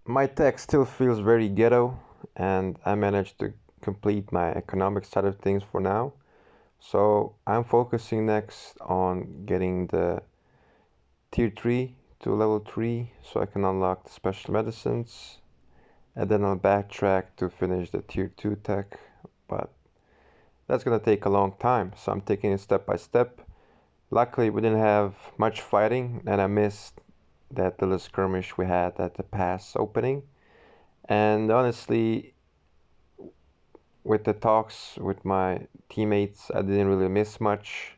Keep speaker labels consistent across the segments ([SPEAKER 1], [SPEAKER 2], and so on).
[SPEAKER 1] My tech still feels very ghetto, and I managed to complete my economic side of things for now. So I'm focusing next on getting the tier 3 to level 3 so I can unlock the special medicines, and then I'll backtrack to finish the tier 2 tech, but that's gonna take a long time, so I'm taking it step by step. Luckily, we didn't have much fighting, and I missed that little skirmish we had at the pass opening. And honestly, with the talks with my teammates, I didn't really miss much.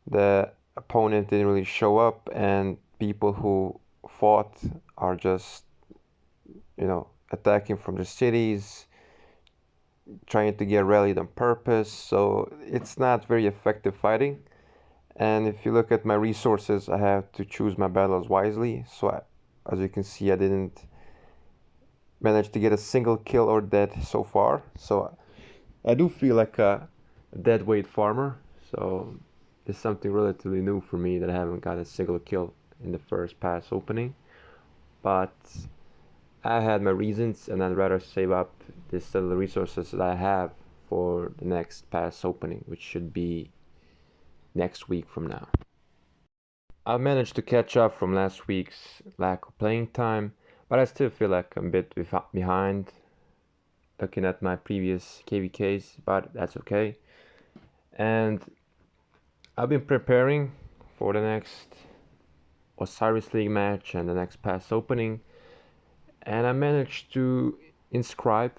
[SPEAKER 1] The opponent didn't really show up, and people who fought are just, attacking from the cities, trying to get rallied on purpose. So it's not very effective fighting. And if you look at my resources, I have to choose my battles wisely. So as you can see, I didn't manage to get a single kill or dead so far. So I do feel like a dead weight farmer. So it's something relatively new for me that I haven't got a single kill in the first pass opening. But I had my reasons, and I'd rather save up this little resources that I have for the next pass opening, which should be next week from now. I managed to catch up from last week's lack of playing time, but I still feel like I'm a bit behind looking at my previous KVKs, but that's okay. And I've been preparing for the next Osiris League match and the next pass opening, and I managed to inscribe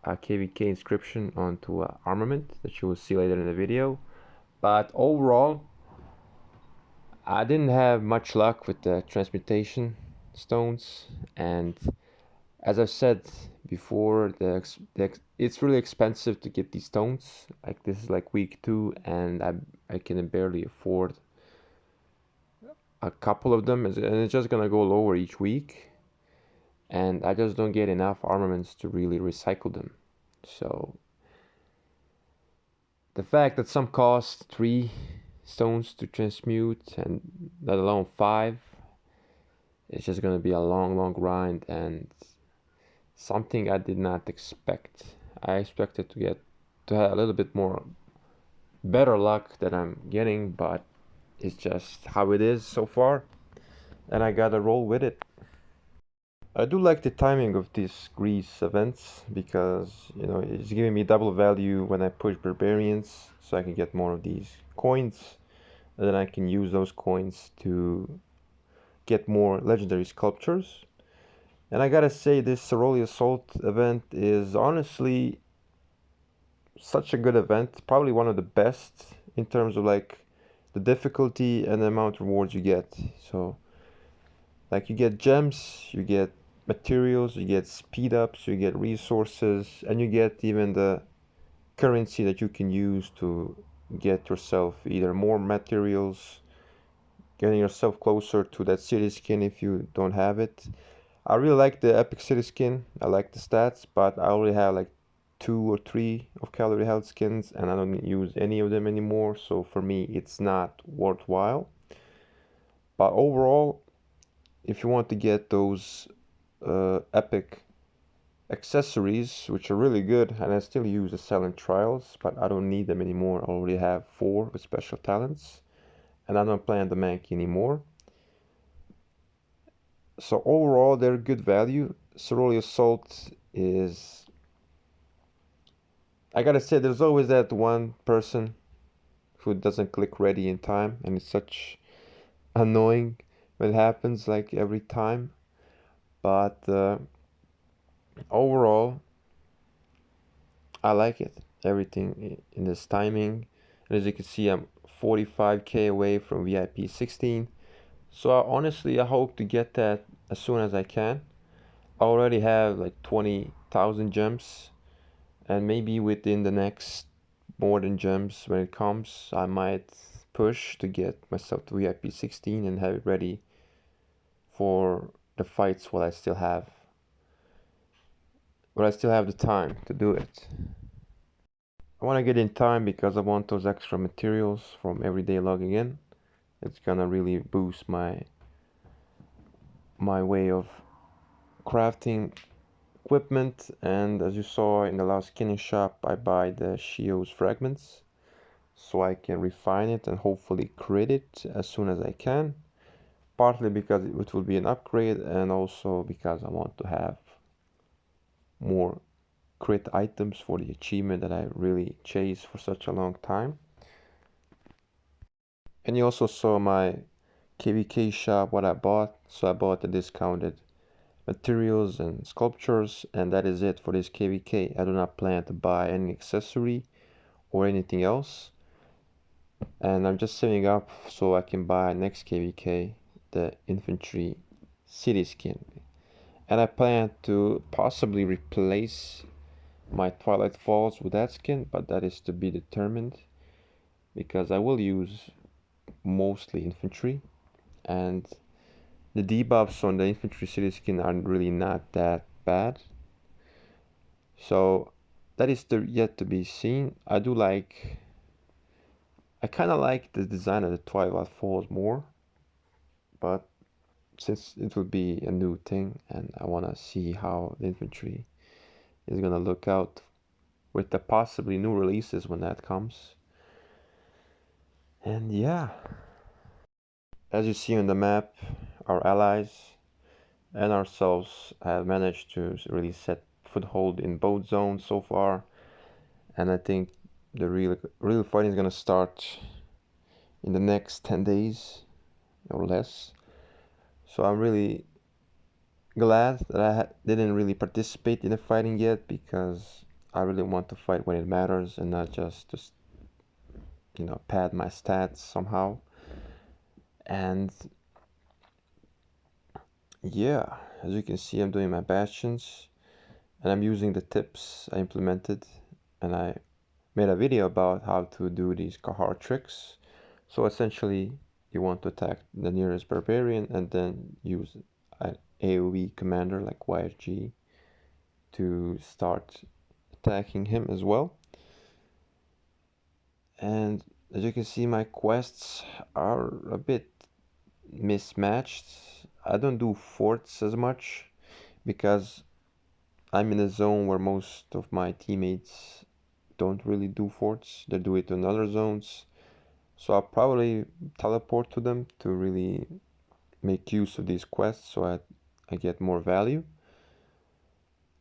[SPEAKER 1] a KVK inscription onto an armament that you will see later in the video. But overall, I didn't have much luck with the transmutation stones, and as I've said before, it's really expensive to get these stones. Like this is like week 2, and I can barely afford a couple of them, and it's just gonna go lower each week, and I just don't get enough armaments to really recycle them. So the fact that some cost 3 stones to transmute and let alone 5, it's just gonna be a long grind and something I did not expect. I expected to have a little bit more better luck than I'm getting, but it's just how it is so far, and I gotta roll with it. I do like the timing of these Greece events because it's giving me double value when I push barbarians, so I can get more of these coins, and then I can use those coins to get more legendary sculptures. And I gotta say, this Ceroli Assault event is honestly such a good event, probably one of the best in terms of like the difficulty and the amount of rewards you get. So like you get gems, you get materials, you get speed ups, you get resources, and you get even the currency that you can use to get yourself either more materials, getting yourself closer to that city skin if you don't have it. I really like the epic city skin. I like the stats, but I already have like 2 or 3 of calorie health skins, and I don't use any of them anymore. So for me, it's not worthwhile. But overall, if you want to get those epic accessories, which are really good, and I still use the silent trials, but I don't need them anymore. I already have 4 with special talents, and I don't play on the Mankey anymore. So overall, they're good value. Ceroli Assault is, I gotta say, there's always that one person who doesn't click ready in time, and it's such annoying when it happens like every time. But overall, I like it. Everything in this timing. And as you can see, I'm 45k away from VIP 16. So honestly, I hope to get that as soon as I can. I already have like 20,000 gems, and maybe within the next more than gems when it comes, I might push to get myself to VIP 16 and have it ready for the fights while I still have the time to do it. I want to get in time because I want those extra materials from everyday logging in. It's gonna really boost my way of crafting equipment, and as you saw in the last skinning shop, I buy the Shio's fragments so I can refine it and hopefully crit it as soon as I can. Partly because it will be an upgrade, and also because I want to have more crit items for the achievement that I really chased for such a long time. And you also saw my KVK shop, what I bought. So I bought the discounted materials and sculptures, and that is it for this KVK. I do not plan to buy any accessory or anything else, and I'm just saving up so I can buy next KVK, the infantry city skin. And I plan to possibly replace my Twilight Falls with that skin, but that is to be determined, because I will use mostly infantry, and the debuffs on the infantry city skin are really not that bad. So that is yet to be seen. I kind of like the design of the Twilight Falls more, but since it will be a new thing and I want to see how the infantry is gonna look out with the possibly new releases when that comes. And yeah, as you see on the map, our allies and ourselves have managed to really set foothold in both zones so far, and I think the real fighting is gonna start in the next 10 days or less. So I'm really glad that I didn't really participate in the fighting yet, because I really want to fight when it matters and not just pad my stats somehow. And yeah, as you can see, I'm doing my bastions and I'm using the tips I implemented, and I made a video about how to do these Kahar tricks. So essentially, you want to attack the nearest barbarian and then use an AoE commander like YFG to start attacking him as well. And as you can see, my quests are a bit mismatched. I don't do forts as much because I'm in a zone where most of my teammates don't really do forts. They do it in other zones. So I'll probably teleport to them to really make use of these quests so I get more value.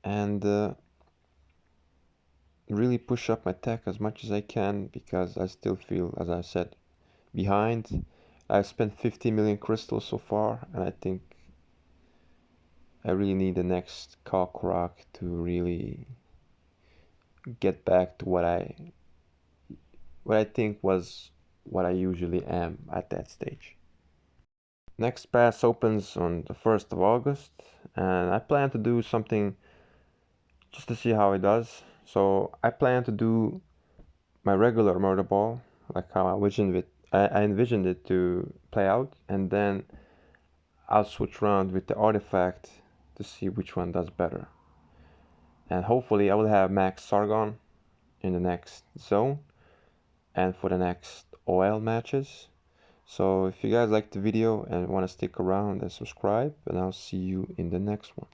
[SPEAKER 1] And really push up my tech as much as I can, because I still feel, as I said, behind. I've spent 50 million crystals so far, and I think I really need the next cock rock to really get back to what I think was what I usually am at that stage. Next pass opens on the 1st of August, and I plan to do something just to see how it does. So I plan to do my regular murder ball, like how I envisioned it to play out, and then I'll switch around with the artifact to see which one does better. And hopefully I will have max Sargon in the next zone and for the next OL matches. So if you guys liked the video and want to stick around, then subscribe, and I'll see you in the next one.